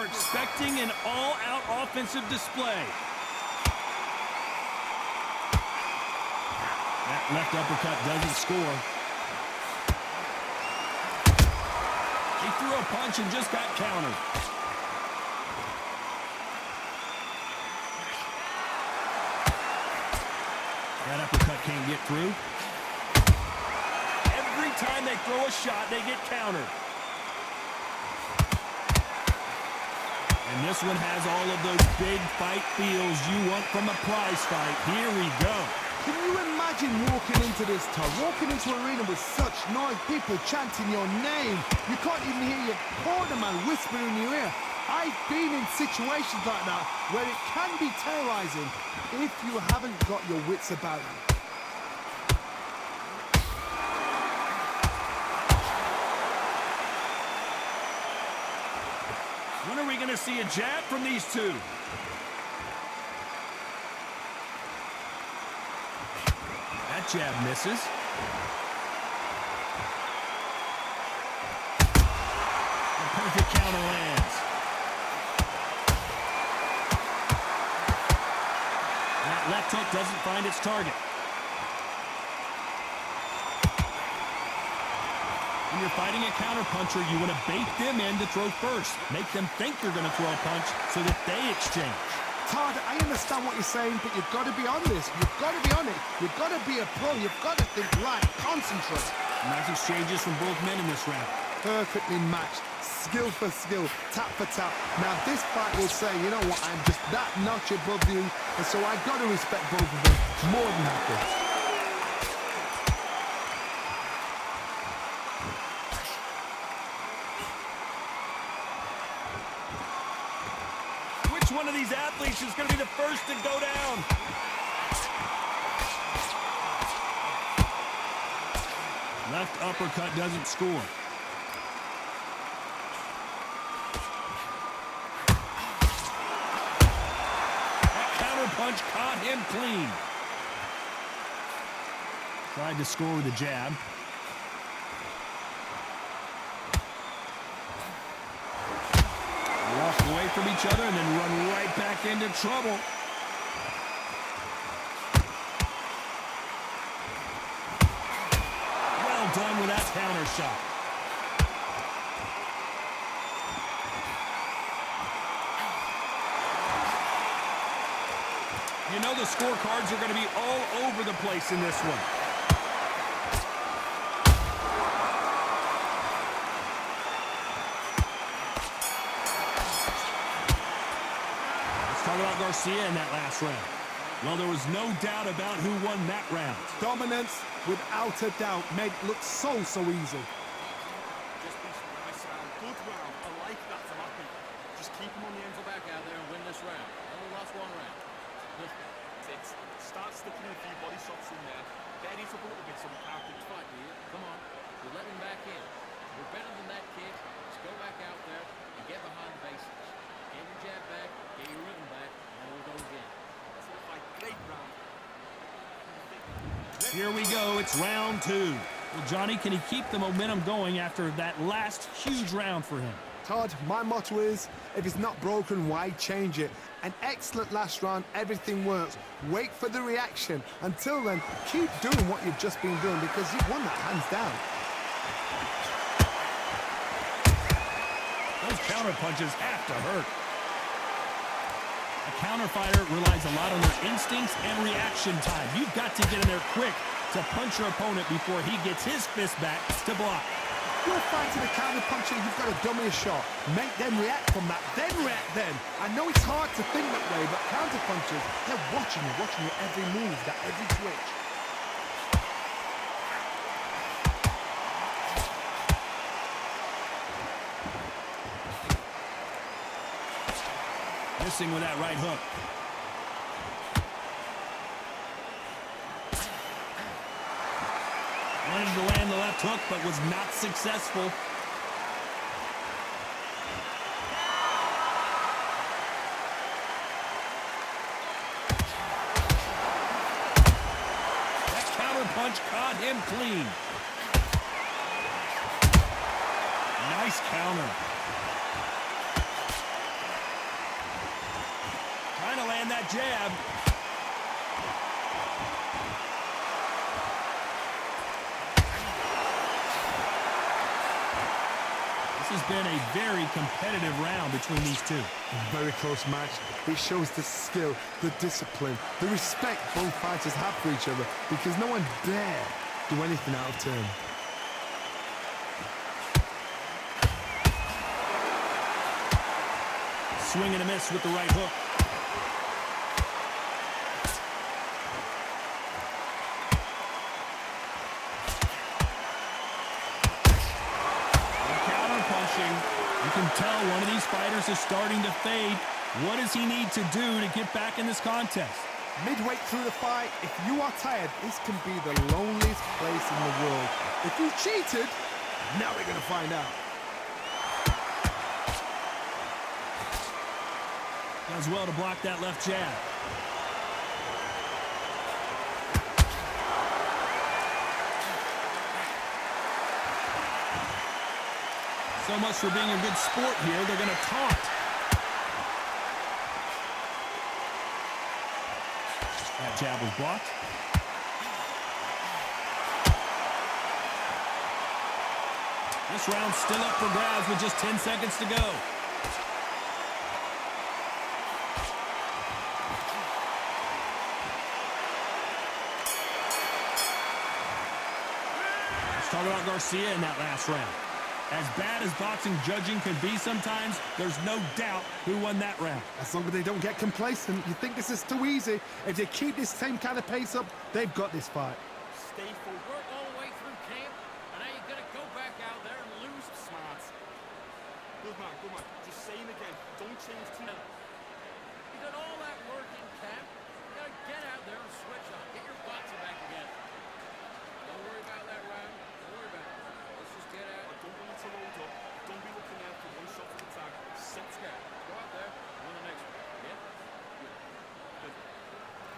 expecting an all-out offensive display. That left uppercut doesn't score. He threw a punch and just got countered. That uppercut can't get through. Every time they throw a shot, they get countered. And this one has all of those big fight feels you want from a prize fight. Here we go. Can you imagine walking into this town, walking into an arena with such noise, people chanting your name? You can't even hear your corner man whispering in your ear. I've been in situations like that where it can be terrorizing if you haven't got your wits about you. When are we going to see a jab from these two? That jab misses. The perfect counter lands. That left hook doesn't find its target. When you're fighting a counterpuncher, you want to bait them in to throw first. Make them think you're going to throw a punch so that they exchange. Todd, I understand what you're saying, but you've got to be on this. You've got to be on it. You've got to be a pro. You've got to think right. Concentrate. Nice exchanges from both men in this round. Perfectly matched. Skill for skill. Tap for tap. Now, this fight will say, you know what, I'm just that notch above you, and so I've got to respect both of them more than happy. Which one of these athletes is going to be the first to go down? Left uppercut doesn't score. That counter punch caught him clean. Tried to score with a jab. Walk away from each other and then run right back into trouble. Well done with that counter shot. You know the scorecards are going to be all over the place in this one. Talk about Garcia in that last round. Well, there was no doubt about who won that round. Dominance, without a doubt, made it look so easy. Just be nice round. Good round. I like that from that people. Just keep them on the ends of back out there and win this round. Only last one round. Start sticking a few body shots in there. Get it up a little bit so we can't keep fight here. Come on. We're letting him back in. We're better than that, kid. Just go back out there and get behind the basics. Get your jab back, get your rhythm back, and we'll go again. That's a fight. Great round. Here we go. It's round two. Well, Johnny, can he keep the momentum going after that last huge round for him? Todd, my motto is, if it's not broken, why change it? An excellent last round, everything works. Wait for the reaction. Until then, keep doing what you've just been doing because you've won that hands down. Those counter punches have to hurt. A counter fighter relies a lot on their instincts and reaction time. You've got to get in there quick to punch your opponent before he gets his fist back to block. You're fighting a counter puncher, you've got to dummy a shot. Make them react from that, then react then. I know it's hard to think that way, but counter punchers, they're watching your every move, that every switch. Missing with that right hook. Wanted to land the left hook, but was not successful. That counter punch caught him clean. Nice counter. land that jab. This has been a very competitive round between these two. Very close match. It shows the skill, the discipline, the respect both fighters have for each other, because no one dare do anything out of turn. Swing and a miss with the right hook. You can tell one of these fighters is starting to fade. What does he need to do to get back in this contest? Midway through the fight, if you are tired, this can be the loneliest place in the world. If you cheated, now we're going to find out. Does well to block that left jab. So much for being a good sport here. They're going to taunt. That jab was blocked. This round's still up for grabs with just 10 seconds to go. Let's talk about Garcia in that last round. As bad as boxing judging can be sometimes, there's no doubt who won that round. As long as they don't get complacent, you think this is too easy. If they keep this same kind of pace up, they've got this fight. Stay full. Work all the way through camp, and now you're going to go back out there and lose smart. Good man, good man. Just same again. Don't change too much. You did all that work in camp. You got to get out there and switch up. Get your boxing back again. Don't worry about that round. Don't worry about it. Let's just get out. Don't want to load up. Don't be looking out for one shot for the tag. Let's go. Go out there. Win the next one. Yeah? Good.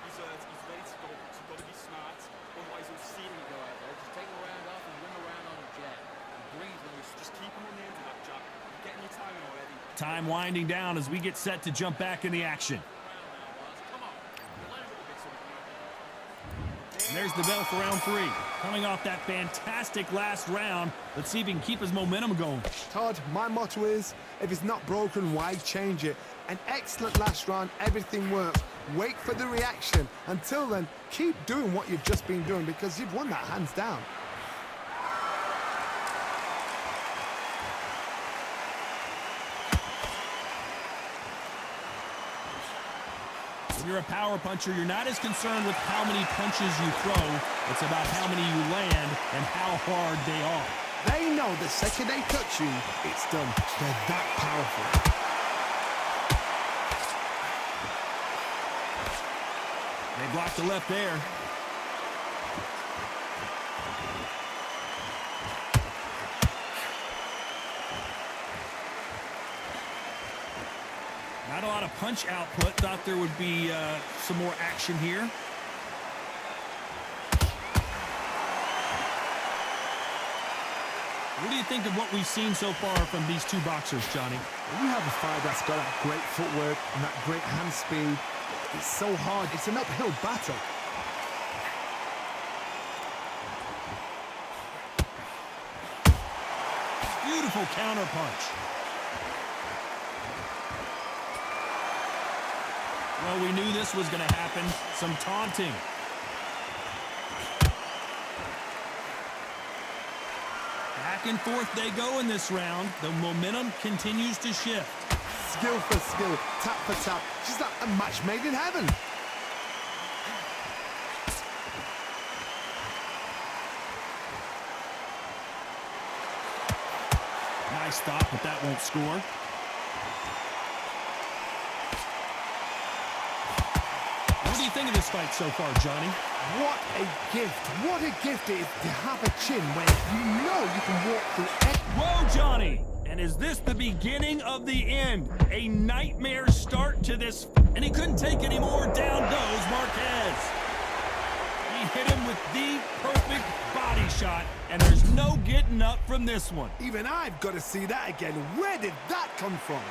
He's ready to go. He's got to be smart. Otherwise, he'll see him Go out there. Just take the round off and win the round on a jab. And breathe when you Just keep him on the end of that jab. You're getting your timing already. Time winding down as we get set to jump back in the action. Come on. You're letting him get something. And there's the bell for round 3. Coming off that fantastic last round, let's see if he can keep his momentum going. Todd, my motto is, if it's not broken, why change it? An excellent last round, everything works. Wait for the reaction. Until then, keep doing what you've just been doing, because you've won that hands down. When you're a power puncher, you're not as concerned with how many punches you throw. It's about how many you land and how hard they are. They know the second they touch you, it's done. They're that powerful. They blocked the left there. Not a lot of punch output. Thought there would be some more action here. What do you think of what we've seen so far from these two boxers, Johnny? When you have a fight that's got that great footwork and that great hand speed, it's so hard. It's an uphill battle. Beautiful counter punch. Well, we knew this was going to happen. Some taunting. Back and forth they go in this round. The momentum continues to shift. Skill for skill, tap for tap. Just like a match made in heaven. Nice stop, but that won't score. What do you think of this fight so far, Johnny? What a gift. What a gift it is to have a chin where you know you can walk through. Whoa, Johnny! And is this the beginning of the end? A nightmare start to this, and he couldn't take any more. Down goes Marquez. He hit him with the perfect body shot, and there's no getting up from this one. Even I've got to see that again. Where did that come from?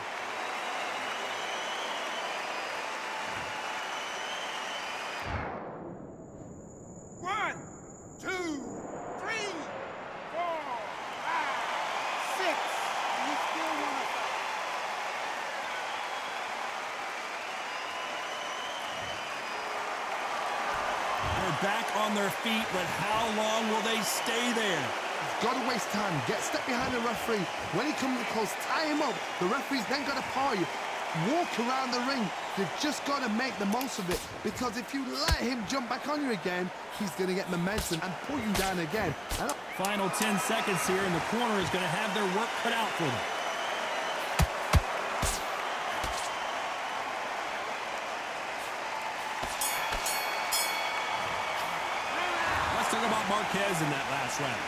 back on their feet, but how long will they stay there? You've got to waste time. Get a step behind the referee. When he comes close, tie him up. The referee's then got to paw you. Walk around the ring. You've just got to make the most of it, because if you let him jump back on you again, he's going to get momentum and pull you down again. Final 10 seconds here, and the corner is going to have their work cut out for them. Let's talk about Marquez in that last round.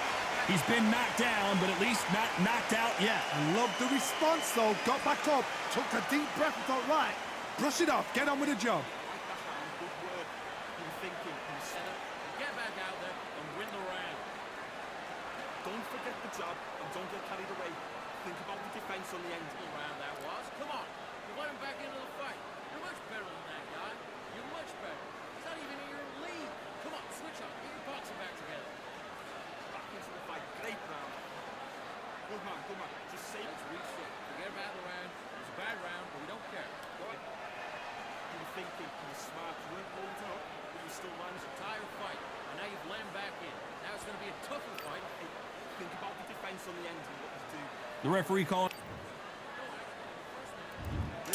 He's been knocked down, but at least not knocked out yet. I love the response, though. Got back up, took a deep breath and thought, right, brush it off, get on with the job. Good work. You were thinking, you were set up. Get back out there and win the round. Don't forget the jab and don't get carried away. Think about the defense on the end. Good round that was. Come on. You let him back into the fight. You're much better than that guy. You're much better. He's not even in your league. Come on, switch up. Get your boxing back together. Back into the fight. Great round. Good man, good man. Just say Let's reset. Forget about the round. It was a bad round, but we don't care. Go ahead. you were thinking, you were smart, you weren't going to up, but you still managed to Entire fight. And now you've let him back in. Now it's going to be a tougher fight. think about the defense on the end and what you do. The referee calling.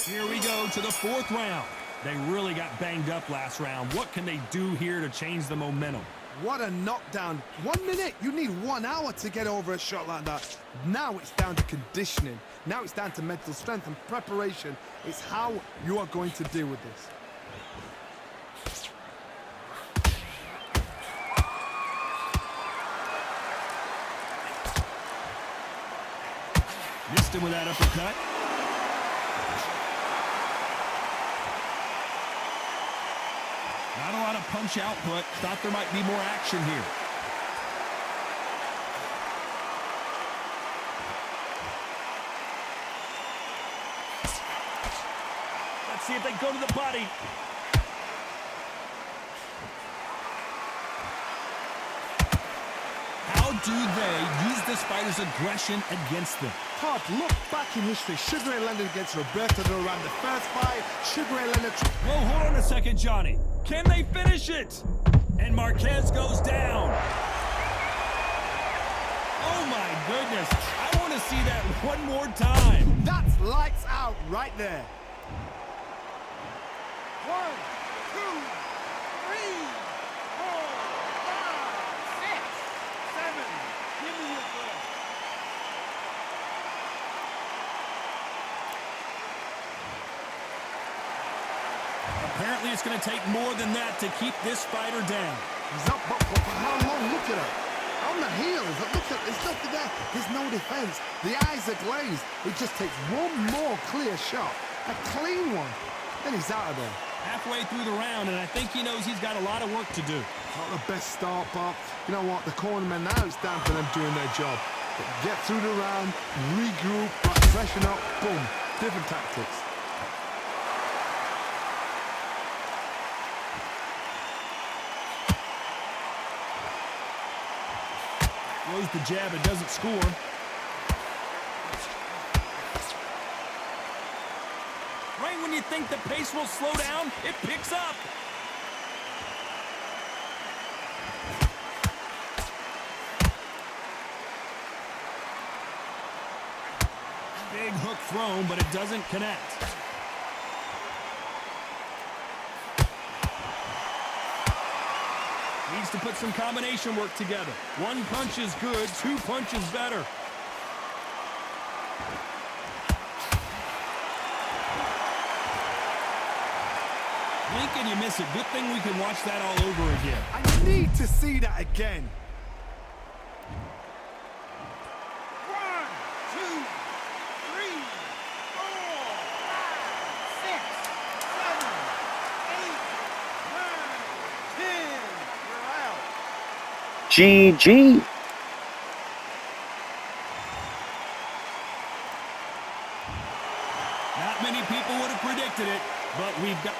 Here we go to the fourth round. They really got banged up last round. What can they do here to change the momentum? What a knockdown. 1 minute, you need 1 hour to get over a shot like that. Now it's down to conditioning. Now it's down to mental strength and preparation. It's how you are going to deal with this. Missed him with that uppercut. Not a lot of punch output. Thought there might be more action here. Let's see if they go to the body. How do they use this fighter's aggression against them? Todd, look back in history. Sugar Ray Leonard against Roberto Duran. The first fight, Sugar Ray Leonard... Whoa, hold on a second, Johnny. Can they finish it? And Marquez goes down. Oh, my goodness. I want to see that one more time. That's lights out right there. 1, 2, 3, 4, 5, 6, 7. Give me your breath. Apparently, it's going to take more than that to keep this fighter down. He's up, but for how long? Look at it. On the heels, look at, there's nothing there. There's no defense. The eyes are glazed. It just takes one more clear shot. A clean one. Then he's out of there. Halfway through the round, and I think he knows he's got a lot of work to do. Not the best start, but you know what? The cornermen, now it's down to them doing their job. Get through the round, regroup, freshen up, boom. Different tactics. Throws the jab, it doesn't score. Right when you think the pace will slow down, it picks up. Big hook thrown, but it doesn't connect. Needs to put some combination work together. One punch is good, 2 punches better. Blink and you miss it. Good thing we can watch that all over again. I need to see that again. 1, 2, 3, 4, 5, 6, 7, 8, 9, 10. You're out. GG. Not many people would have predicted it, but we've got...